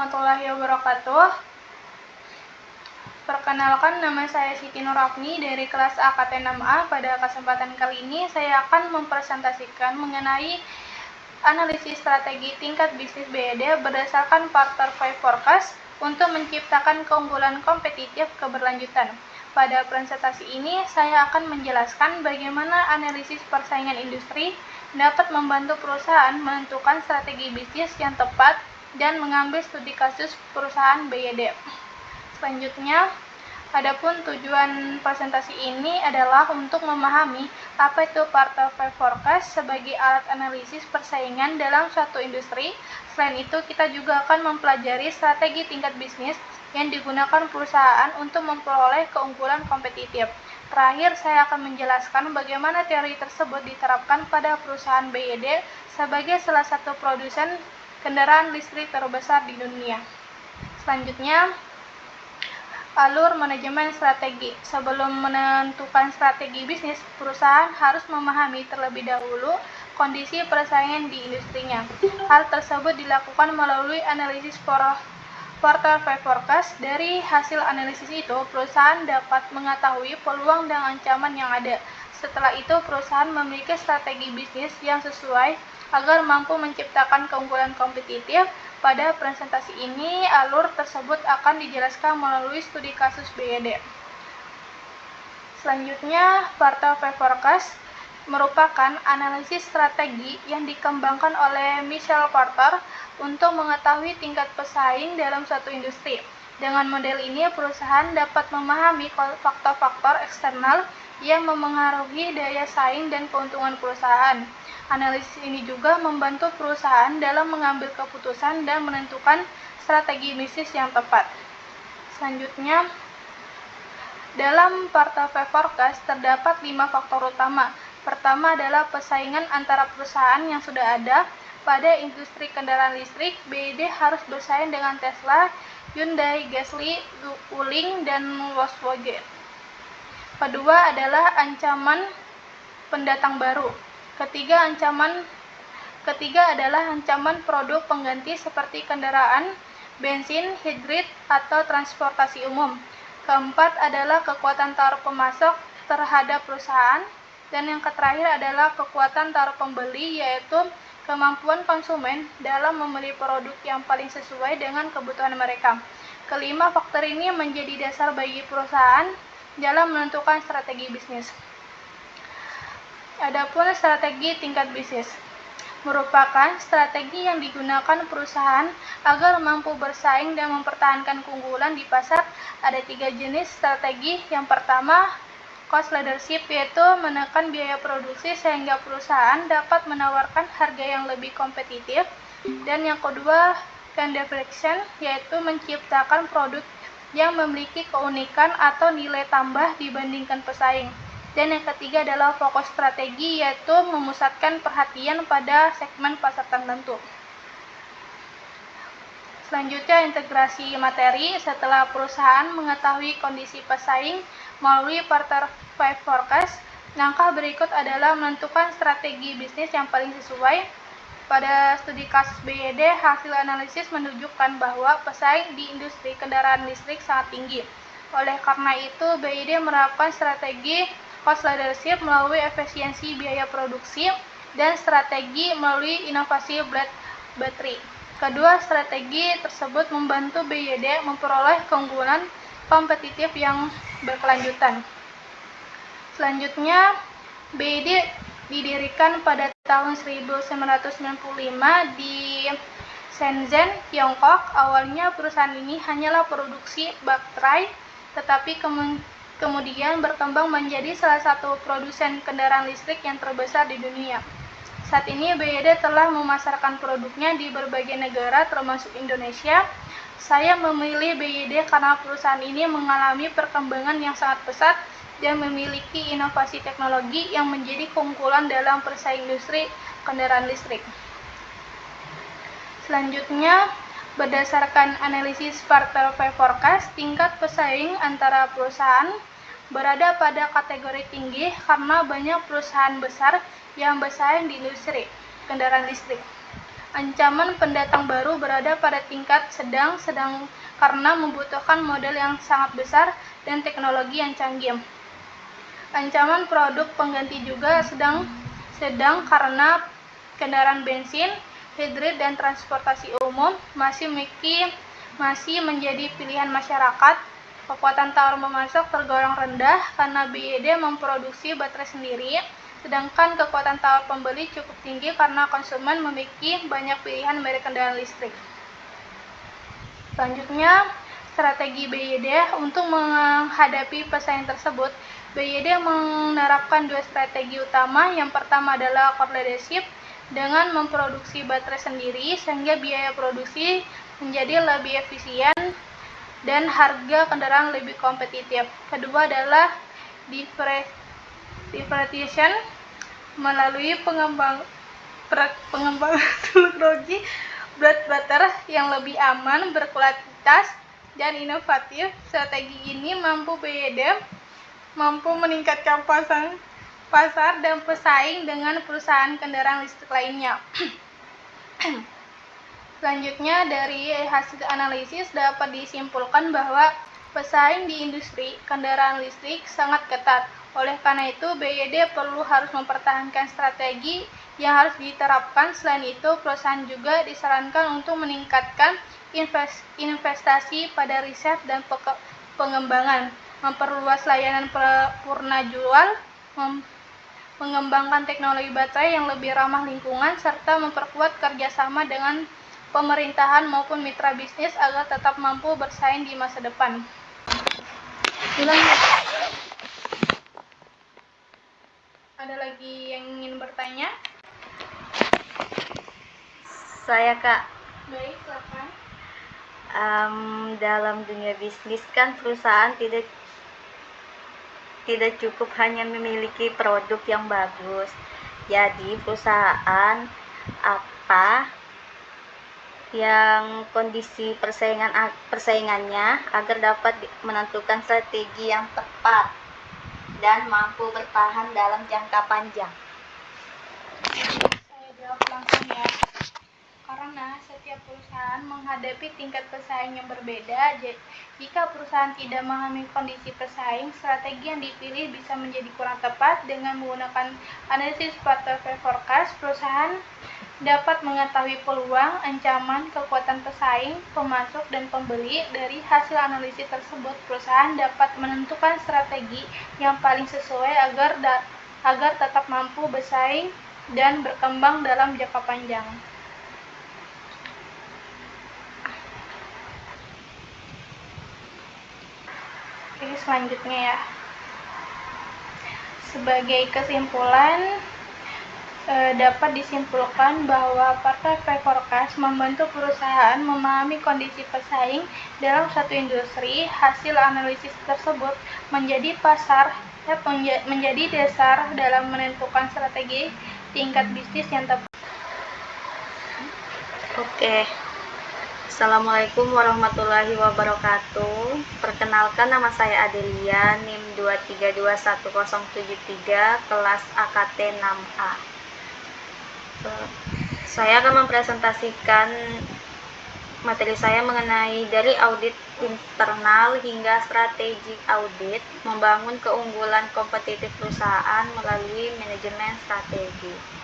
warahmatullahi wabarakatuh. Perkenalkan, nama saya Siti Nurafni dari kelas AKT 6A. Pada kesempatan kali ini saya akan mempresentasikan mengenai analisis strategi tingkat bisnis BED berdasarkan Quarter 5 Forecast untuk menciptakan keunggulan kompetitif keberlanjutan. Pada presentasi ini saya akan menjelaskan bagaimana analisis persaingan industri dapat membantu perusahaan menentukan strategi bisnis yang tepat dan mengambil studi kasus perusahaan BED. Selanjutnya, adapun tujuan presentasi ini adalah untuk memahami apa itu Quarter 5 Forecast sebagai alat analisis persaingan dalam suatu industri. Selain itu, kita juga akan mempelajari strategi tingkat bisnis yang digunakan perusahaan untuk memperoleh keunggulan kompetitif. Terakhir, saya akan menjelaskan bagaimana teori tersebut diterapkan pada perusahaan BED sebagai salah satu produsen kendaraan listrik terbesar di dunia. Selanjutnya, alur manajemen strategi. Sebelum menentukan strategi bisnis, perusahaan harus memahami terlebih dahulu kondisi persaingan di industrinya. Hal tersebut dilakukan melalui analisis Quarter 5 Forecast. Dari hasil analisis itu, perusahaan dapat mengetahui peluang dan ancaman yang ada. Setelah itu, perusahaan memiliki strategi bisnis yang sesuai agar mampu menciptakan keunggulan kompetitif. Pada presentasi ini, alur tersebut akan dijelaskan melalui studi kasus BED. Selanjutnya, Quarter 5 Forecast merupakan analisis strategi yang dikembangkan oleh Michael Porter untuk mengetahui tingkat pesaing dalam suatu industri. Dengan model ini, perusahaan dapat memahami faktor-faktor eksternal yang memengaruhi daya saing dan keuntungan perusahaan. Analisis ini juga membantu perusahaan dalam mengambil keputusan dan menentukan strategi bisnis yang tepat. Selanjutnya, dalam Quarter 5 Forecast terdapat 5 faktor utama. Pertama adalah persaingan antara perusahaan yang sudah ada. Pada industri kendaraan listrik, BED harus bersaing dengan Tesla, Hyundai, Gasly, Wuling, dan Volkswagen. Kedua adalah ancaman pendatang baru. Ketiga adalah ancaman produk pengganti seperti kendaraan bensin, hibrid, atau transportasi umum. Keempat adalah kekuatan tawar pemasok terhadap perusahaan. Dan yang terakhir adalah kekuatan tawar pembeli, yaitu kemampuan konsumen dalam membeli produk yang paling sesuai dengan kebutuhan mereka. Kelima faktor ini menjadi dasar bagi perusahaan dalam menentukan strategi bisnis. Adapun strategi tingkat bisnis merupakan strategi yang digunakan perusahaan agar mampu bersaing dan mempertahankan keunggulan di pasar. Ada 3 jenis strategi. Yang pertama, cost leadership, yaitu menekan biaya produksi sehingga perusahaan dapat menawarkan harga yang lebih kompetitif. Dan yang kedua, cost differentiation, yaitu menciptakan produk yang memiliki keunikan atau nilai tambah dibandingkan pesaing. Dan yang ketiga adalah fokus strategi, yaitu memusatkan perhatian pada segmen pasar tertentu. Selanjutnya, integrasi materi. Setelah perusahaan mengetahui kondisi pesaing melalui Quarter 5 Forecast, langkah berikut adalah menentukan strategi bisnis yang paling sesuai. Pada studi kasus BED, hasil analisis menunjukkan bahwa pesaing di industri kendaraan listrik sangat tinggi. Oleh karena itu, BED menerapkan strategi cost leadership melalui efisiensi biaya produksi dan strategi melalui inovasi baterai. Kedua strategi tersebut membantu BED memperoleh keunggulan kompetitif yang berkelanjutan. Selanjutnya, BED didirikan pada tahun 1995 di Shenzhen, Tiongkok. Awalnya perusahaan ini hanyalah produksi baterai, tetapi kemudian berkembang menjadi salah satu produsen kendaraan listrik yang terbesar di dunia. Saat ini BED telah memasarkan produknya di berbagai negara termasuk Indonesia. Saya memilih BED karena perusahaan ini mengalami perkembangan yang sangat pesat dan memiliki inovasi teknologi yang menjadi keunggulan dalam persaingan industri kendaraan listrik. Selanjutnya, berdasarkan analisis Quarter 5 Forecast, tingkat pesaing antara perusahaan berada pada kategori tinggi karena banyak perusahaan besar yang bersaing di industri kendaraan listrik. Ancaman pendatang baru berada pada tingkat sedang karena membutuhkan modal yang sangat besar dan teknologi yang canggih. Ancaman produk pengganti juga sedang karena kendaraan bensin, hibrid, dan transportasi umum masih menjadi pilihan masyarakat. Kekuatan tawar memasok tergolong rendah karena BYD memproduksi baterai sendiri, sedangkan kekuatan tawar pembeli cukup tinggi karena konsumen memiliki banyak pilihan merek kendaraan listrik. Selanjutnya, strategi BYD untuk menghadapi pesaing tersebut. BYD menerapkan dua strategi utama. Yang pertama adalah core leadership dengan memproduksi baterai sendiri sehingga biaya produksi menjadi lebih efisien dan harga kendaraan lebih kompetitif. Kedua adalah differentiation melalui pengembangan teknologi blood butter yang lebih aman, berkualitas, dan inovatif. Strategi ini mampu meningkatkan pasar dan pesaing dengan perusahaan kendaraan listrik lainnya. Selanjutnya, dari hasil analisis dapat disimpulkan bahwa pesaing di industri kendaraan listrik sangat ketat. Oleh karena itu, BYD harus mempertahankan strategi yang harus diterapkan. Selain itu, perusahaan juga disarankan untuk meningkatkan investasi pada riset dan pengembangan, memperluas layanan purna jual, mengembangkan teknologi baterai yang lebih ramah lingkungan, serta memperkuat kerjasama dengan pemerintahan maupun mitra bisnis agar tetap mampu bersaing di masa depan. Ada lagi yang ingin bertanya? Saya, Kak. Baik, silakan. Dalam dunia bisnis kan perusahaan tidak cukup hanya memiliki produk yang bagus. Jadi perusahaan apa yang kondisi persaingannya agar dapat menentukan strategi yang tepat dan mampu bertahan dalam jangka panjang? Saya jawab langsung ya. Karena setiap perusahaan menghadapi tingkat pesaing yang berbeda. Jika perusahaan tidak memahami kondisi pesaing, strategi yang dipilih bisa menjadi kurang tepat. Dengan menggunakan analisis portfolio forecast, perusahaan dapat mengetahui peluang, ancaman, kekuatan pesaing, pemasok, dan pembeli. Dari hasil analisis tersebut, perusahaan dapat menentukan strategi yang paling sesuai agar tetap mampu bersaing dan berkembang dalam jangka panjang. Oke, selanjutnya ya. Sebagai kesimpulan, dapat disimpulkan bahwa portfolio forecast membantu perusahaan memahami kondisi pesaing dalam suatu industri. Hasil analisis tersebut menjadi dasar dalam menentukan strategi tingkat bisnis yang tepat. Oke. Assalamualaikum warahmatullahi wabarakatuh. Perkenalkan, nama saya Adelia, NIM 2321073, kelas AKT 6A. Saya akan mempresentasikan materi saya mengenai dari audit internal hingga strategi audit, membangun keunggulan kompetitif perusahaan melalui manajemen strategi.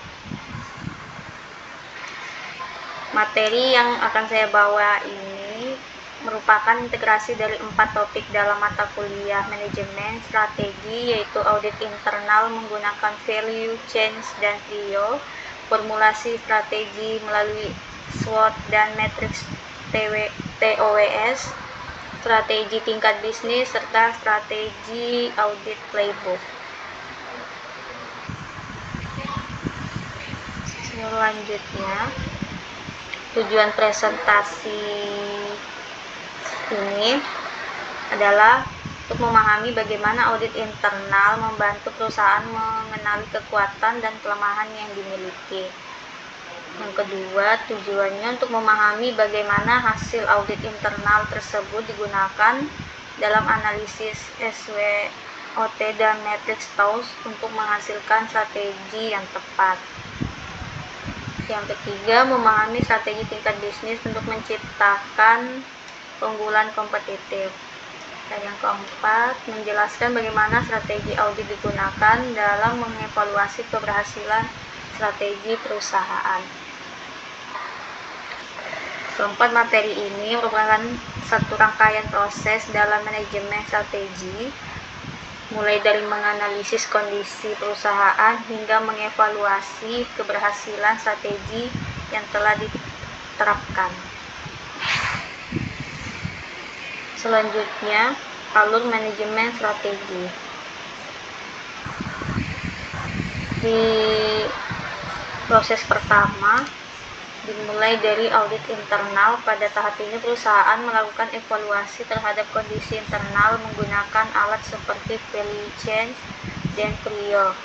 Materi yang akan saya bawa ini merupakan integrasi dari 4 topik dalam mata kuliah manajemen strategi, yaitu audit internal menggunakan value, change, dan trio, formulasi strategi melalui SWOT dan matriks TOWS, strategi tingkat bisnis, serta strategi audit playbook. Selanjutnya, tujuan presentasi ini adalah untuk memahami bagaimana audit internal membantu perusahaan mengenali kekuatan dan kelemahan yang dimiliki. Yang kedua, tujuannya untuk memahami bagaimana hasil audit internal tersebut digunakan dalam analisis SWOT dan matriks TOWS untuk menghasilkan strategi yang tepat. Yang ketiga, memahami strategi tingkat bisnis untuk menciptakan keunggulan kompetitif. Dan yang keempat, menjelaskan bagaimana strategi audit digunakan dalam mengevaluasi keberhasilan strategi perusahaan. Keempat materi ini merupakan satu rangkaian proses dalam manajemen strategi, mulai dari menganalisis kondisi perusahaan hingga mengevaluasi keberhasilan strategi yang telah diterapkan. Selanjutnya, alur manajemen strategi. Di proses pertama, dimulai dari audit internal. Pada tahap ini, perusahaan melakukan evaluasi terhadap kondisi internal menggunakan alat seperti value chain dan Clio.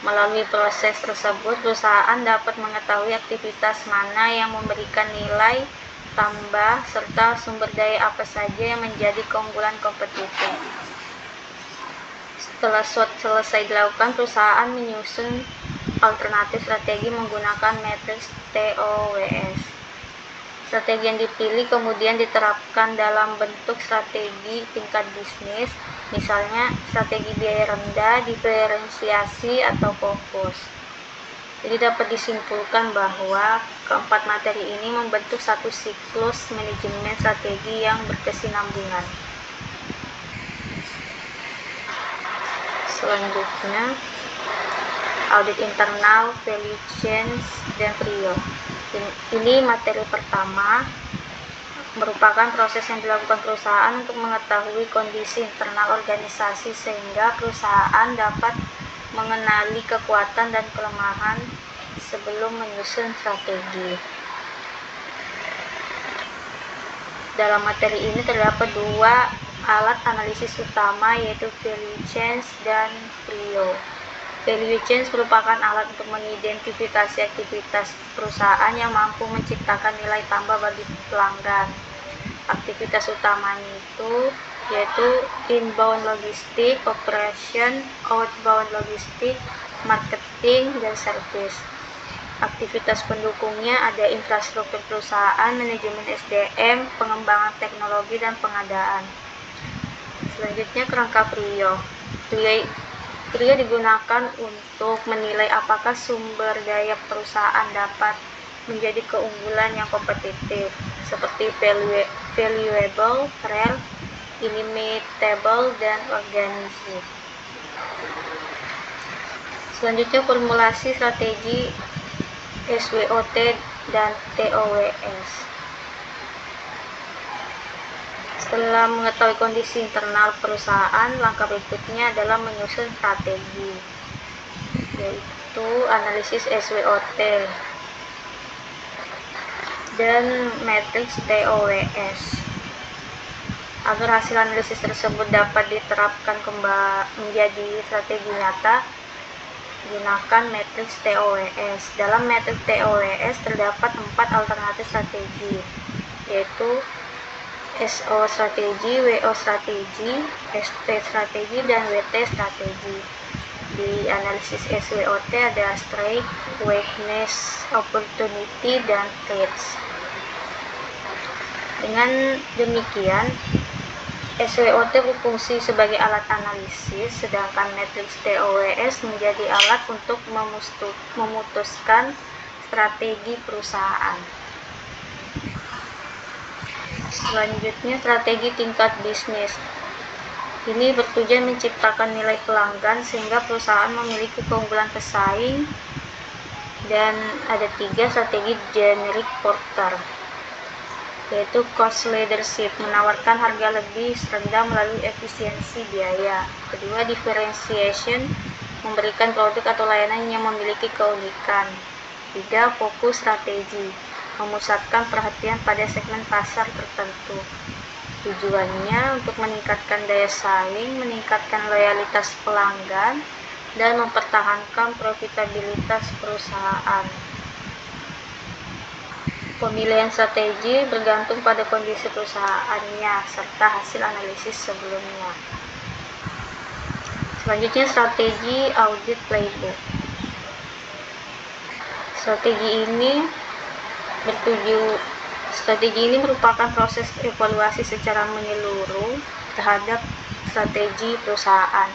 Melalui proses tersebut, perusahaan dapat mengetahui aktivitas mana yang memberikan nilai tambah serta sumber daya apa saja yang menjadi keunggulan kompetitif. Setelah selesai dilakukan, perusahaan menyusun alternatif strategi menggunakan matriks TOWS. Strategi yang dipilih kemudian diterapkan dalam bentuk strategi tingkat bisnis, misalnya strategi biaya rendah, diferensiasi, atau fokus. Jadi dapat disimpulkan bahwa keempat materi ini membentuk satu siklus manajemen strategi yang berkesinambungan. Selanjutnya, audit internal, value chain, dan Clio. Ini materi pertama, merupakan proses yang dilakukan perusahaan untuk mengetahui kondisi internal organisasi sehingga perusahaan dapat mengenali kekuatan dan kelemahan sebelum menyusun strategi. Dalam materi ini terdapat dua alat analisis utama, yaitu value chain dan Clio. Value chain merupakan alat untuk mengidentifikasi aktivitas perusahaan yang mampu menciptakan nilai tambah bagi pelanggan. Aktivitas utamanya itu yaitu inbound logistik, operation, outbound logistik, marketing, dan service. Aktivitas pendukungnya ada infrastruktur perusahaan, manajemen SDM, pengembangan teknologi, dan pengadaan. Selanjutnya, kerangka Clio. Clio digunakan untuk menilai apakah sumber daya perusahaan dapat menjadi keunggulan yang kompetitif, seperti valuable, rare, inimitable, dan organik. Selanjutnya, formulasi strategi SWOT dan TOWS. Setelah mengetahui kondisi internal perusahaan, langkah berikutnya adalah menyusun strategi, yaitu analisis SWOT dan matriks TOWS. Agar hasil analisis tersebut dapat diterapkan menjadi strategi nyata, gunakan matriks TOWS. Dalam matriks TOWS terdapat 4 alternatif strategi, yaitu SO strategi, WO strategi, ST strategi, dan WT strategi. Di analisis SWOT ada strength, weakness, opportunity, dan threats. Dengan demikian, SWOT berfungsi sebagai alat analisis, sedangkan matriks TOWS menjadi alat untuk memutuskan strategi perusahaan. Selanjutnya, strategi tingkat bisnis. Ini bertujuan menciptakan nilai pelanggan sehingga perusahaan memiliki keunggulan pesaing, dan ada 3 strategi generic porter, yaitu cost leadership, menawarkan harga lebih rendah melalui efisiensi biaya. Kedua, differentiation, memberikan produk atau layanan yang memiliki keunikan. 3, fokus strategi, memusatkan perhatian pada segmen pasar tertentu. Tujuannya untuk meningkatkan daya saing, meningkatkan loyalitas pelanggan, dan mempertahankan profitabilitas perusahaan. Pemilihan strategi bergantung pada kondisi perusahaannya serta hasil analisis sebelumnya. Selanjutnya, strategi audit playbook. Strategi ini merupakan proses evaluasi secara menyeluruh terhadap strategi perusahaan.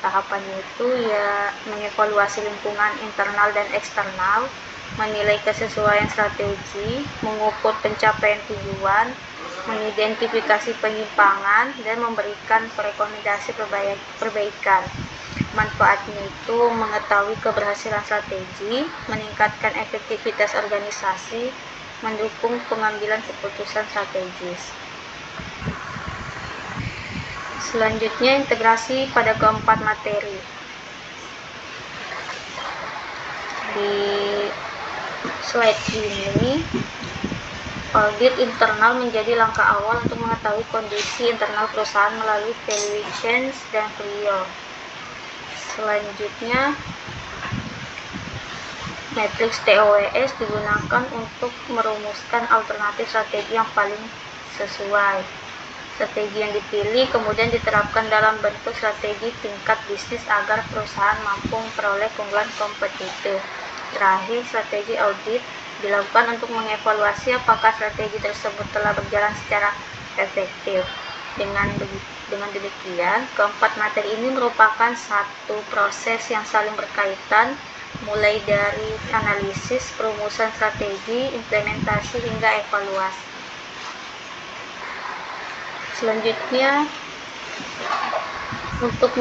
Tahapannya itu ya mengevaluasi lingkungan internal dan eksternal, menilai kesesuaian strategi, mengukur pencapaian tujuan, mengidentifikasi penyimpangan, dan memberikan rekomendasi perbaikan. Manfaatnya itu mengetahui keberhasilan strategi, meningkatkan efektivitas organisasi, mendukung pengambilan keputusan strategis. Selanjutnya, integrasi pada keempat materi. Di slide ini, audit internal menjadi langkah awal untuk mengetahui kondisi internal perusahaan melalui valuation dan PRIO. Selanjutnya, matriks TOWS digunakan untuk merumuskan alternatif strategi yang paling sesuai. Strategi yang dipilih kemudian diterapkan dalam bentuk strategi tingkat bisnis agar perusahaan mampu memperoleh keunggulan kompetitif. Terakhir, strategi audit dilakukan untuk mengevaluasi apakah strategi tersebut telah berjalan secara efektif. Dengan demikian, keempat materi ini merupakan satu proses yang saling berkaitan, mulai dari analisis, perumusan strategi, implementasi, hingga evaluasi. Selanjutnya, untuk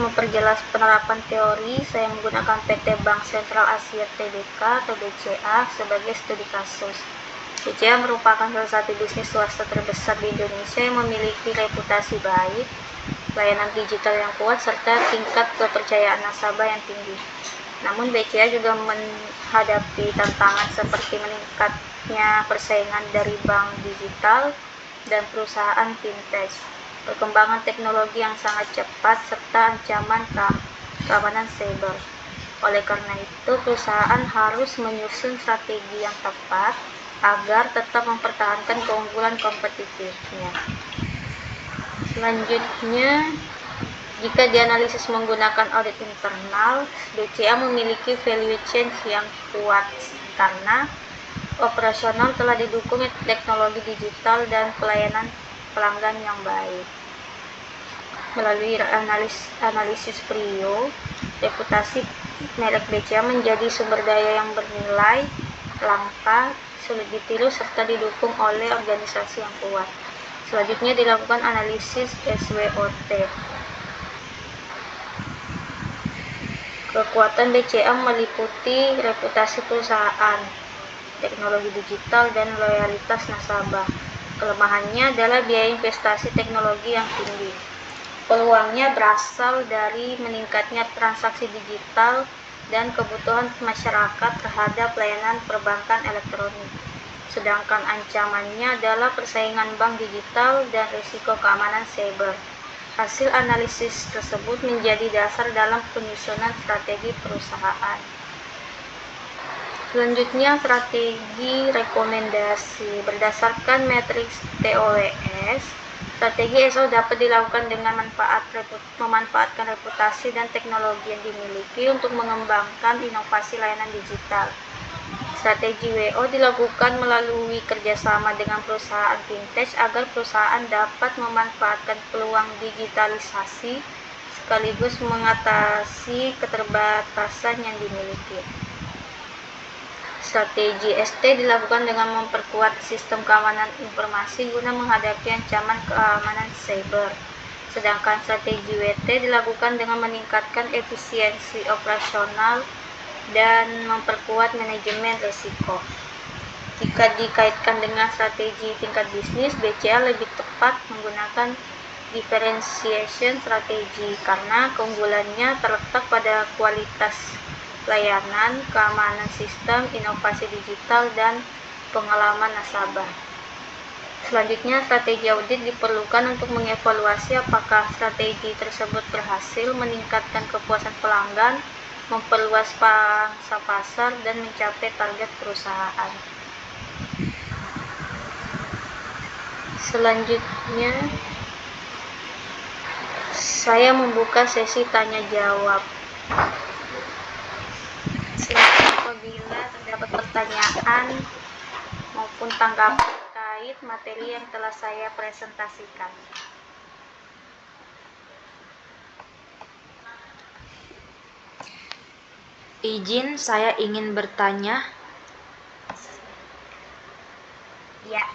memperjelas penerapan teori, saya menggunakan PT Bank Sentral Asia Tbk atau BCA sebagai studi kasus. BCA merupakan salah satu bisnis swasta terbesar di Indonesia yang memiliki reputasi baik, layanan digital yang kuat, serta tingkat kepercayaan nasabah yang tinggi. Namun BCA juga menghadapi tantangan seperti meningkatnya persaingan dari bank digital dan perusahaan fintech, perkembangan teknologi yang sangat cepat, serta ancaman keamanan cyber. Oleh karena itu, perusahaan harus menyusun strategi yang tepat agar tetap mempertahankan keunggulan kompetitifnya. Selanjutnya, jika dianalisis menggunakan audit internal, BCA memiliki value chain yang kuat karena operasional telah didukung teknologi digital dan pelayanan pelanggan yang baik. Melalui analisis PRIO, reputasi merek BCA menjadi sumber daya yang bernilai, langka, sulit ditiru, serta didukung oleh organisasi yang kuat. Selanjutnya dilakukan analisis SWOT. Kekuatan BCA meliputi reputasi perusahaan, teknologi digital, dan loyalitas nasabah. Kelemahannya adalah biaya investasi teknologi yang tinggi. Peluangnya berasal dari meningkatnya transaksi digital dan kebutuhan masyarakat terhadap layanan perbankan elektronik. Sedangkan ancamannya adalah persaingan bank digital dan risiko keamanan cyber. Hasil analisis tersebut menjadi dasar dalam penyusunan strategi perusahaan. Selanjutnya, strategi rekomendasi. Berdasarkan matriks TOWS, strategi SO dapat dilakukan dengan memanfaatkan reputasi dan teknologi yang dimiliki untuk mengembangkan inovasi layanan digital. Strategi WO dilakukan melalui kerjasama dengan perusahaan fintech agar perusahaan dapat memanfaatkan peluang digitalisasi sekaligus mengatasi keterbatasan yang dimiliki. Strategi ST dilakukan dengan memperkuat sistem keamanan informasi guna menghadapi ancaman keamanan cyber. Sedangkan strategi WT dilakukan dengan meningkatkan efisiensi operasional dan memperkuat manajemen risiko. Jika dikaitkan dengan strategi tingkat bisnis, BCA lebih tepat menggunakan differentiation strategi karena keunggulannya terletak pada kualitas layanan, keamanan sistem, inovasi digital, dan pengalaman nasabah. Selanjutnya, strategi audit diperlukan untuk mengevaluasi apakah strategi tersebut berhasil meningkatkan kepuasan pelanggan, memperluas pangsa pasar, dan mencapai target perusahaan. Selanjutnya, saya membuka sesi tanya jawab. Silakan apabila terdapat pertanyaan maupun tanggapan terkait materi yang telah saya presentasikan. Izin, saya ingin bertanya. Ya.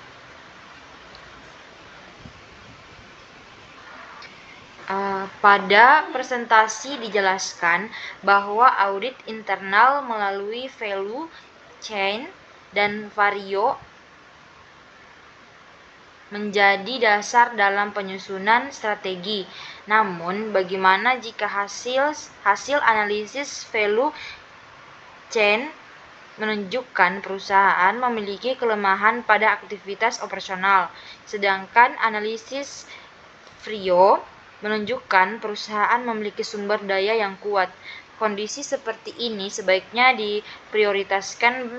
Pada presentasi dijelaskan bahwa audit internal melalui value chain dan vario menjadi dasar dalam penyusunan strategi. Namun, bagaimana jika hasil analisis value chain menunjukkan perusahaan memiliki kelemahan pada aktivitas operasional, sedangkan analisis vario menunjukkan perusahaan memiliki sumber daya yang kuat. Kondisi seperti ini sebaiknya diprioritaskan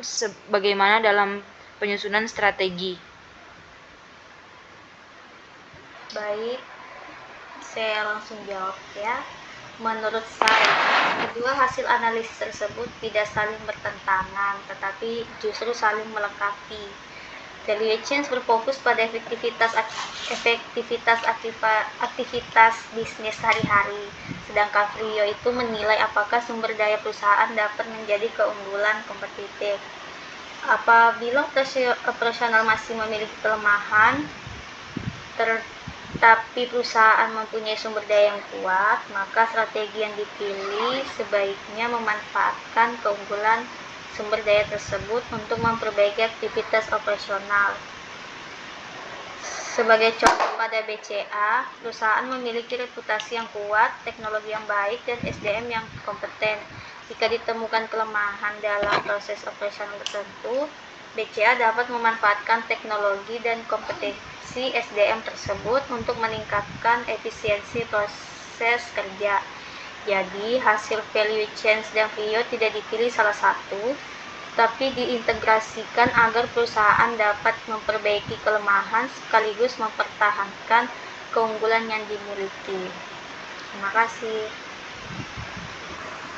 bagaimana dalam penyusunan strategi. Baik, saya langsung jawab ya. Menurut saya, kedua hasil analisis tersebut tidak saling bertentangan, tetapi justru saling melengkapi. Value chains berfokus pada aktivitas bisnis sehari-hari, sedangkan vario itu menilai apakah sumber daya perusahaan dapat menjadi keunggulan kompetitif. Apabila operasional masih memiliki kelemahan, tetapi perusahaan mempunyai sumber daya yang kuat, maka strategi yang dipilih sebaiknya memanfaatkan keunggulan sumber daya tersebut untuk memperbaiki aktivitas operasional. Sebagai contoh, pada BCA, perusahaan memiliki reputasi yang kuat, teknologi yang baik, dan SDM yang kompeten. Jika ditemukan kelemahan dalam proses operasional tertentu, BCA dapat memanfaatkan teknologi dan kompetensi SDM tersebut untuk meningkatkan efisiensi proses kerja. Jadi, hasil value chain dan vario tidak dipilih salah satu, tapi diintegrasikan agar perusahaan dapat memperbaiki kelemahan sekaligus mempertahankan keunggulan yang dimiliki. Terima kasih.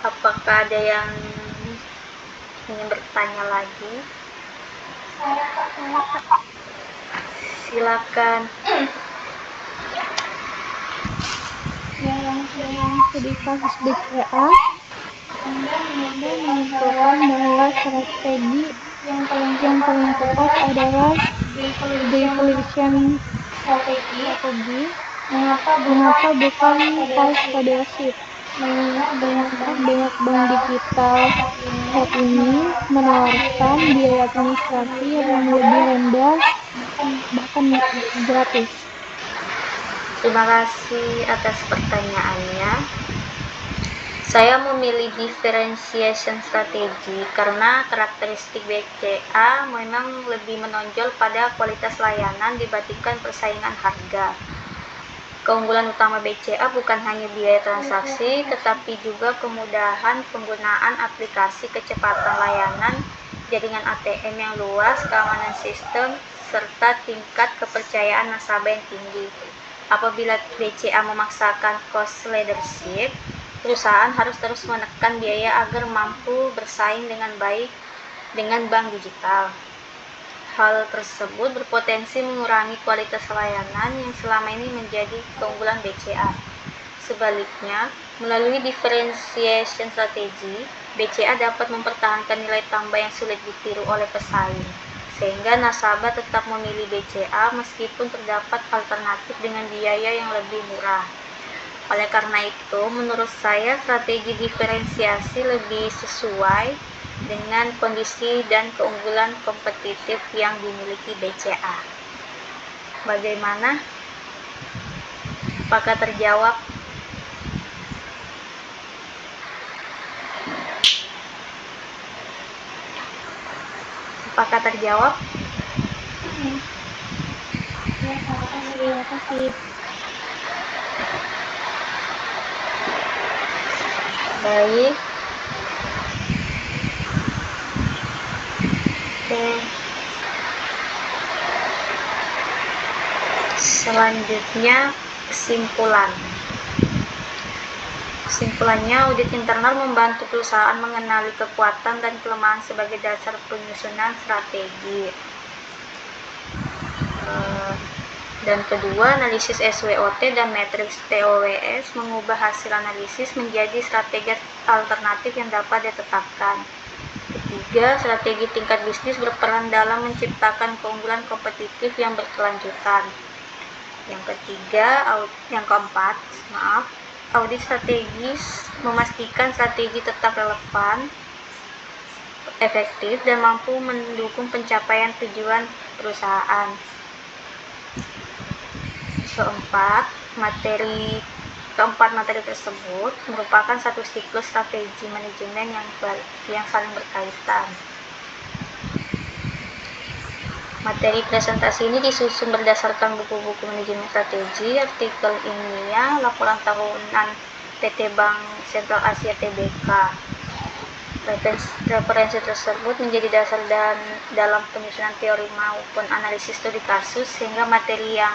Apakah ada yang ingin bertanya lagi? Silakan. Yang studi kasus BCA, Anda menyimpulkan bahwa strategi yang paling tepat adalah devaluation strategi. Mengapa bukan cost leadership? Mengingat banyak bank digital saat ini menawarkan biaya administrasi yang lebih rendah, bahkan gratis. Terima kasih atas pertanyaannya. Saya memilih differentiation strategi karena karakteristik BCA memang lebih menonjol pada kualitas layanan dibandingkan persaingan harga. Keunggulan utama BCA bukan hanya biaya transaksi, tetapi juga kemudahan penggunaan aplikasi, kecepatan layanan, jaringan ATM yang luas, keamanan sistem, serta tingkat kepercayaan nasabah yang tinggi. Apabila BCA memaksakan cost leadership, perusahaan harus terus menekan biaya agar mampu bersaing dengan baik dengan bank digital. Hal tersebut berpotensi mengurangi kualitas layanan yang selama ini menjadi keunggulan BCA. Sebaliknya, melalui differentiation strategi, BCA dapat mempertahankan nilai tambah yang sulit ditiru oleh pesaing, sehingga nasabah tetap memilih BCA meskipun terdapat alternatif dengan biaya yang lebih murah. Oleh karena itu, menurut saya strategi diferensiasi lebih sesuai dengan kondisi dan keunggulan kompetitif yang dimiliki BCA. Bagaimana? Apakah terjawab? Apakah terjawab? Terima kasih. Baik. Oke. Selanjutnya kesimpulan. Kesimpulannya, audit internal membantu perusahaan mengenali kekuatan dan kelemahan sebagai dasar penyusunan strategi. Dan kedua, analisis SWOT dan matriks TOWS mengubah hasil analisis menjadi strategi alternatif yang dapat ditetapkan. Ketiga, strategi tingkat bisnis berperan dalam menciptakan keunggulan kompetitif yang berkelanjutan. Yang keempat, audit strategis memastikan strategi tetap relevan, efektif, dan mampu mendukung pencapaian tujuan perusahaan. Keempat materi tersebut merupakan satu siklus strategi manajemen yang saling berkaitan. Materi presentasi ini disusun berdasarkan buku-buku manajemen strategi, artikel ilmiah, laporan tahunan PT Bank Sentral Asia Tbk. Referensi tersebut menjadi dasar dalam penyusunan teori maupun analisis studi kasus, sehingga materi yang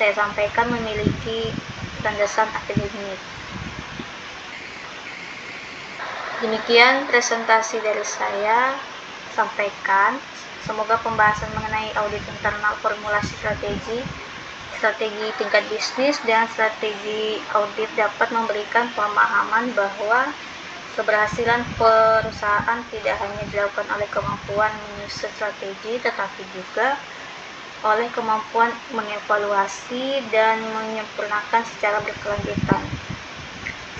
saya sampaikan memiliki landasan akademik. Demikian presentasi dari saya sampaikan. Semoga pembahasan mengenai audit internal formulasi strategi tingkat bisnis, dan strategi audit dapat memberikan pemahaman bahwa keberhasilan perusahaan tidak hanya dilakukan oleh kemampuan menyusun strategi, tetapi juga oleh kemampuan mengevaluasi dan menyempurnakan secara berkelanjutan.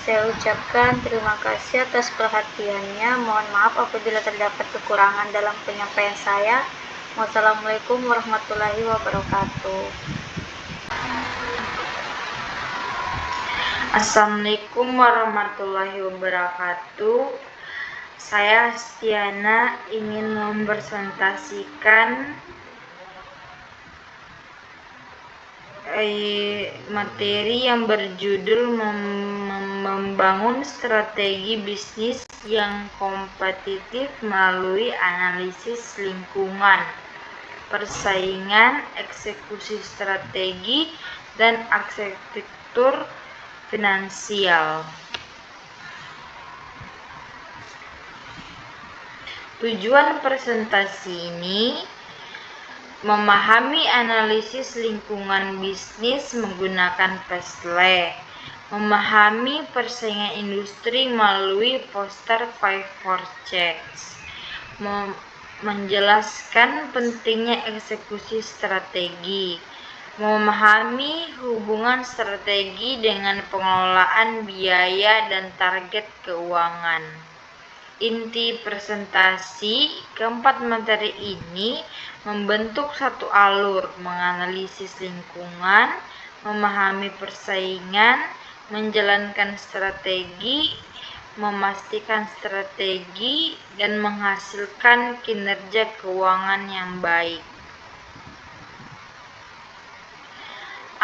Saya ucapkan terima kasih atas perhatiannya. Mohon maaf apabila terdapat kekurangan dalam penyampaian saya. Wassalamualaikum warahmatullahi wabarakatuh. Assalamualaikum warahmatullahi wabarakatuh. Saya Stiana ingin mempresentasikan materi yang berjudul membangun strategi bisnis yang kompetitif melalui analisis lingkungan, persaingan, eksekusi strategi, dan arsitektur finansial. Tujuan presentasi ini memahami analisis lingkungan bisnis menggunakan PESTLE, memahami persaingan industri melalui poster 5-4-Checks, menjelaskan pentingnya eksekusi strategi, memahami hubungan strategi dengan pengelolaan biaya dan target keuangan. Inti presentasi keempat materi ini membentuk satu alur: menganalisis lingkungan, memahami persaingan, menjalankan strategi, memastikan strategi, dan menghasilkan kinerja keuangan yang baik.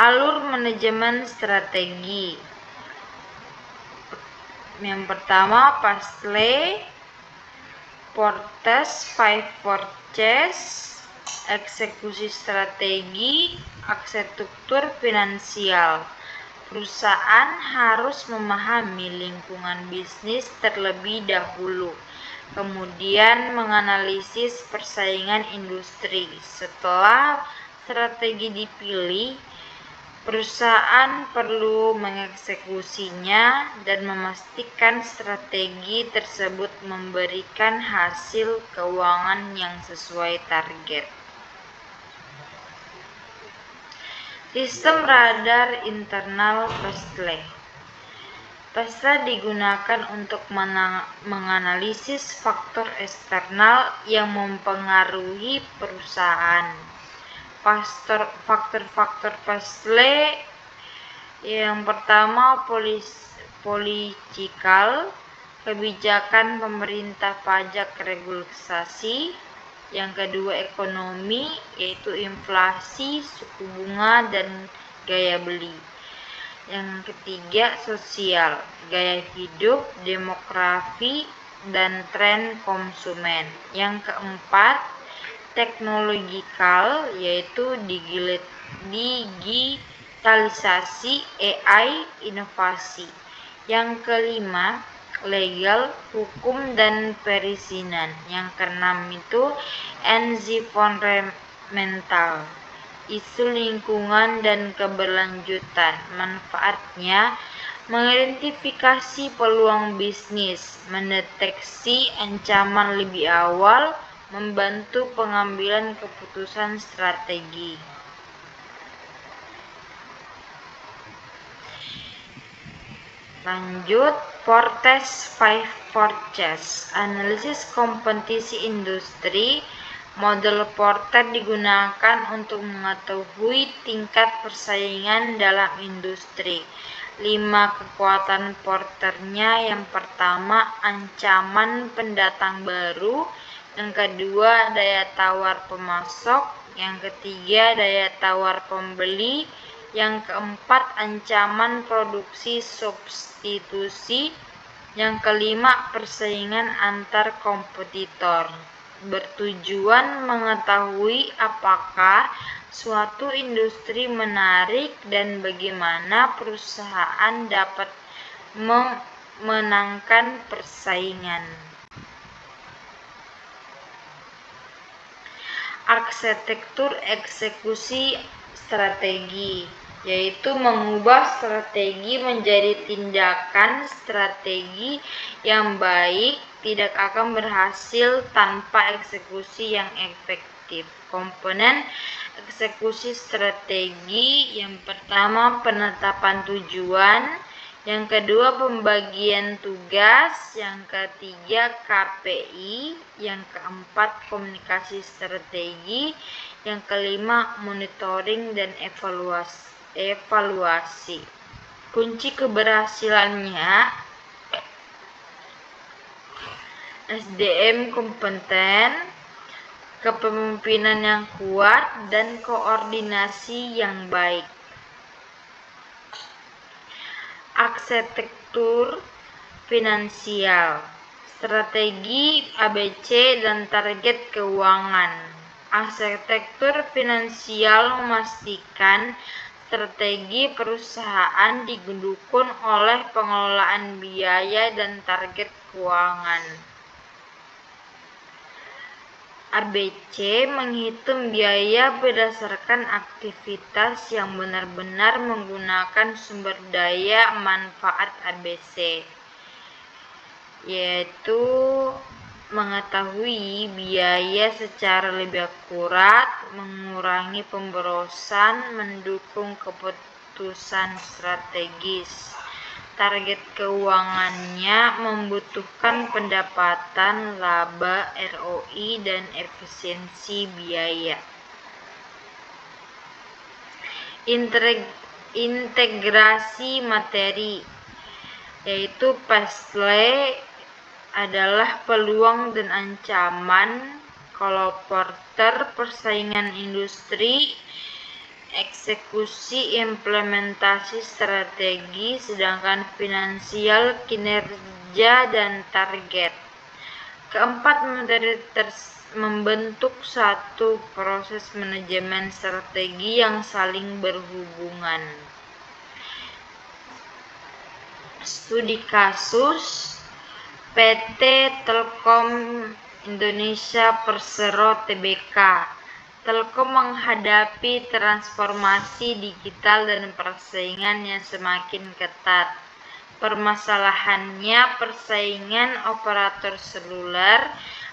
Alur manajemen strategi. Yang pertama, PESTLE, Portes 5-4-Checks, eksekusi strategi, arsitektur finansial. Perusahaan harus memahami lingkungan bisnis terlebih dahulu, kemudian menganalisis persaingan industri. Setelah strategi dipilih, perusahaan perlu mengeksekusinya dan memastikan strategi tersebut memberikan hasil keuangan yang sesuai target. Sistem radar internal PESTLE. PESTLE digunakan untuk menganalisis faktor eksternal yang mempengaruhi perusahaan. Faktor-faktor PESTLE yang pertama, politikal, kebijakan pemerintah, pajak, regulasi. Yang kedua, ekonomi, yaitu inflasi, suku bunga, dan gaya beli. Yang ketiga, sosial, gaya hidup, demografi, dan tren konsumen. Yang keempat, teknologikal, yaitu digitalisasi, AI, inovasi. Yang kelima, legal, hukum dan perizinan. Yang keenam itu environmental, isu lingkungan dan keberlanjutan. Manfaatnya mengidentifikasi peluang bisnis, mendeteksi ancaman lebih awal, membantu pengambilan keputusan strategi. Lanjut, Portes 5 Forecast, analisis kompetisi industri. Model Porter digunakan untuk mengetahui tingkat persaingan dalam industri. 5 kekuatan Porternya: yang pertama, ancaman pendatang baru; yang kedua, daya tawar pemasok; yang ketiga, daya tawar pembeli; yang keempat, ancaman produksi substitusi; yang kelima, persaingan antar kompetitor. Bertujuan mengetahui apakah suatu industri menarik dan bagaimana perusahaan dapat memenangkan persaingan. Arsitektur eksekusi strategi, yaitu mengubah strategi menjadi tindakan. Strategi yang baik tidak akan berhasil tanpa eksekusi yang efektif. Komponen eksekusi strategi: yang pertama, penetapan tujuan; yang kedua, pembagian tugas; yang ketiga, KPI; yang keempat, komunikasi strategi; yang kelima, monitoring dan evaluasi. Kunci keberhasilannya: SDM kompeten, kepemimpinan yang kuat, dan koordinasi yang baik. Arsitektur finansial, strategi ABC dan target keuangan. Arsitektur finansial memastikan strategi perusahaan didukung oleh pengelolaan biaya dan target keuangan. ABC menghitung biaya berdasarkan aktivitas yang benar-benar menggunakan sumber daya manfaat ABC, yaitu mengetahui biaya secara lebih akurat, mengurangi pemborosan, mendukung keputusan strategis. Target keuangannya membutuhkan pendapatan, laba, ROI, dan efisiensi biaya. Integrasi materi, yaitu Paisley adalah peluang dan ancaman. Kalau Porter, persaingan industri; eksekusi implementasi strategi; sedangkan finansial, kinerja dan target. Keempat materi membentuk satu proses manajemen strategi yang saling berhubungan. Studi kasus: PT Telkom Indonesia Persero Tbk. Telkom menghadapi transformasi digital dan persaingan yang semakin ketat. Permasalahannya persaingan operator seluler,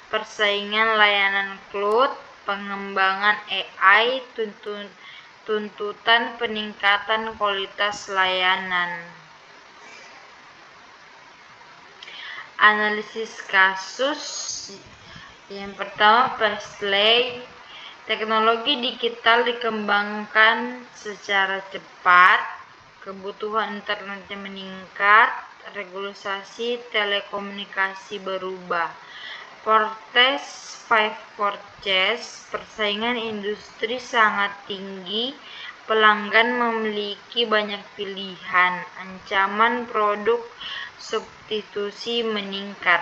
persaingan layanan cloud, pengembangan AI, tuntutan peningkatan kualitas layanan. Analisis kasus: yang pertama, Paisley. Teknologi digital dikembangkan secara cepat, kebutuhan internetnya meningkat, regulasi telekomunikasi berubah. Portes 5 Forecast, persaingan industri sangat tinggi, pelanggan memiliki banyak pilihan, ancaman produk substitusi meningkat.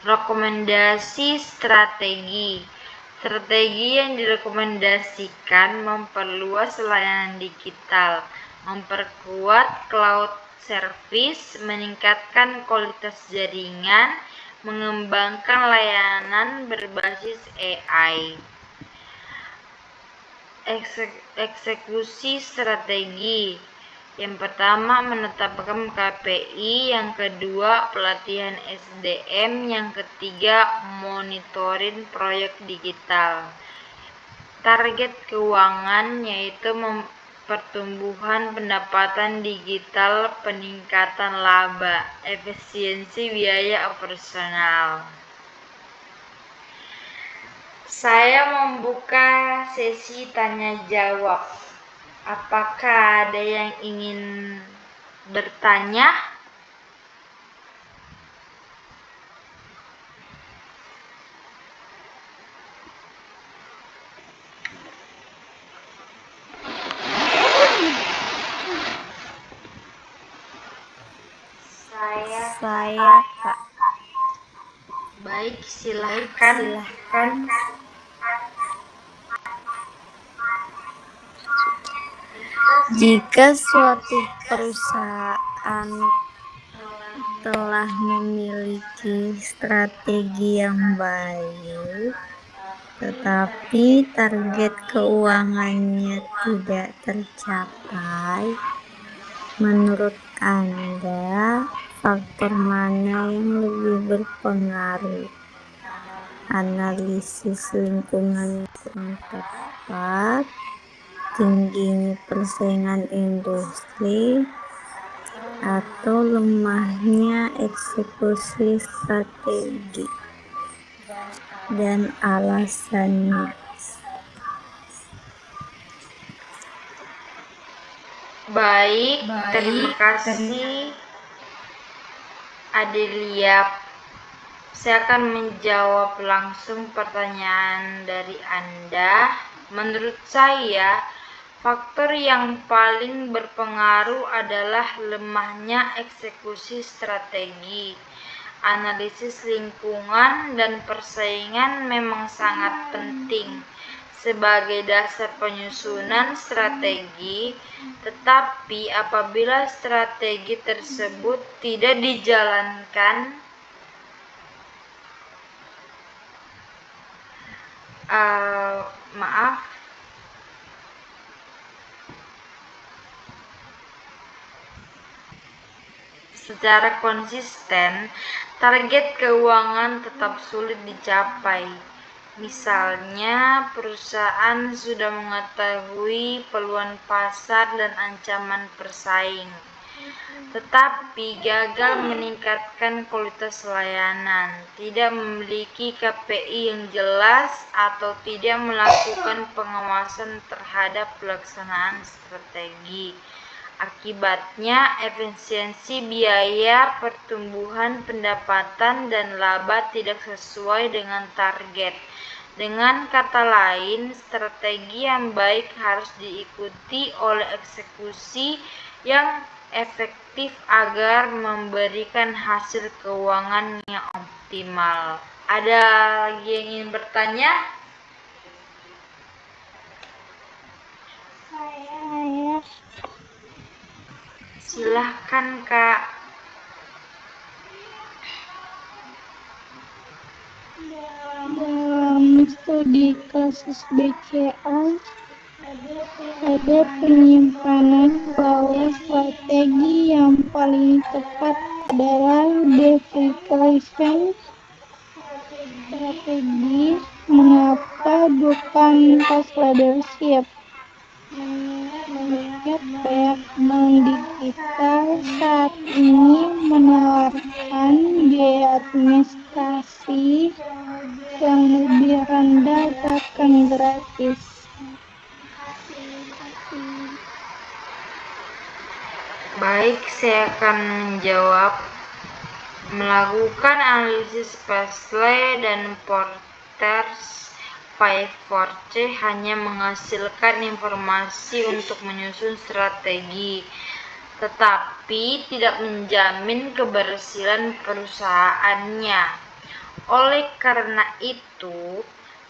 Rekomendasi strategi: Strategi yang direkomendasikan memperluas layanan digital, memperkuat cloud service, meningkatkan kualitas jaringan, mengembangkan layanan berbasis AI. Eksekusi strategi. Yang pertama, menetapkan KPI, yang kedua, pelatihan SDM, yang ketiga, monitoring proyek digital. Target keuangan yaitu pertumbuhan pendapatan digital, peningkatan laba, efisiensi biaya operasional. Saya membuka sesi tanya jawab. Apakah ada yang ingin bertanya? Saya, Kak. Baik, silahkan. Jika suatu perusahaan telah memiliki strategi yang baik, tetapi target keuangannya tidak tercapai, menurut Anda, faktor mana yang lebih berpengaruh? Analisis lingkungan yang kurang tepat, tingginya persaingan industri, atau lemahnya eksekusi strategi, dan alasannya. Baik, terima kasih Adelia. Saya akan menjawab langsung pertanyaan dari Anda. Menurut saya, faktor yang paling berpengaruh adalah lemahnya eksekusi strategi. Analisis lingkungan dan persaingan memang sangat penting sebagai dasar penyusunan strategi, tetapi apabila strategi tersebut tidak dijalankan secara konsisten, target keuangan tetap sulit dicapai. Misalnya, perusahaan sudah mengetahui peluang pasar dan ancaman persaing, tetapi gagal meningkatkan kualitas layanan, tidak memiliki KPI yang jelas, atau tidak melakukan pengawasan terhadap pelaksanaan strategi. Akibatnya, efisiensi biaya, pertumbuhan pendapatan, dan laba tidak sesuai dengan target. Dengan kata lain, strategi yang baik harus diikuti oleh eksekusi yang efektif agar memberikan hasil keuangan yang optimal. Ada lagi yang ingin bertanya? Saya. Silahkan, Kak. Dalam studi kasus BCA, ada penyimpanan bahwa strategi yang paling tepat adalah depreciation strategi. Mengapa bukan cost leadership? Mengingat banyak bank digital saat ini menawarkan biaya administrasi yang lebih rendah bahkan gratis. Baik, saya akan menjawab. Melakukan analisis Paisley dan Porter's 5-4C hanya menghasilkan informasi untuk menyusun strategi, tetapi tidak menjamin keberhasilan perusahaannya. Oleh karena itu,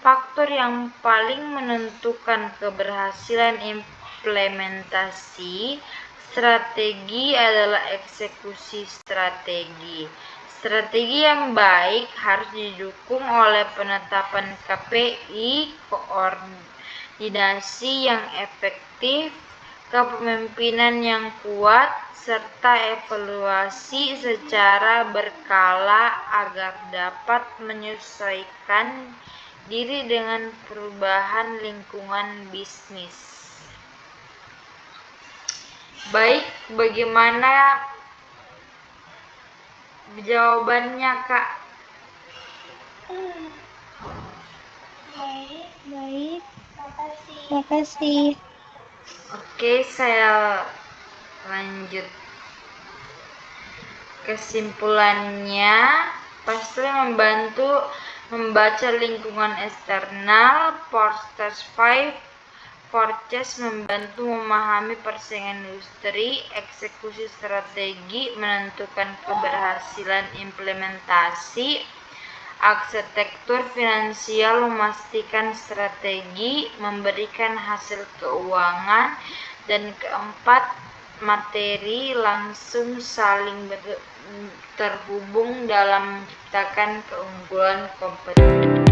Faktor yang paling menentukan keberhasilan implementasi strategi adalah eksekusi strategi. Strategi yang baik harus didukung oleh penetapan KPI, koordinasi yang efektif, kepemimpinan yang kuat, serta evaluasi secara berkala agar dapat menyesuaikan diri dengan perubahan lingkungan bisnis. Baik, bagaimana jawabannya, Kak? Baik, makasih. Oke, saya lanjut. Kesimpulannya, pasti membantu membaca lingkungan eksternal. Portage 5 Forecast membantu memahami persaingan industri. Eksekusi strategi menentukan keberhasilan implementasi. Arsitektur finansial memastikan strategi memberikan hasil keuangan. Dan keempat, materi langsung saling terhubung dalam menciptakan keunggulan kompetitif.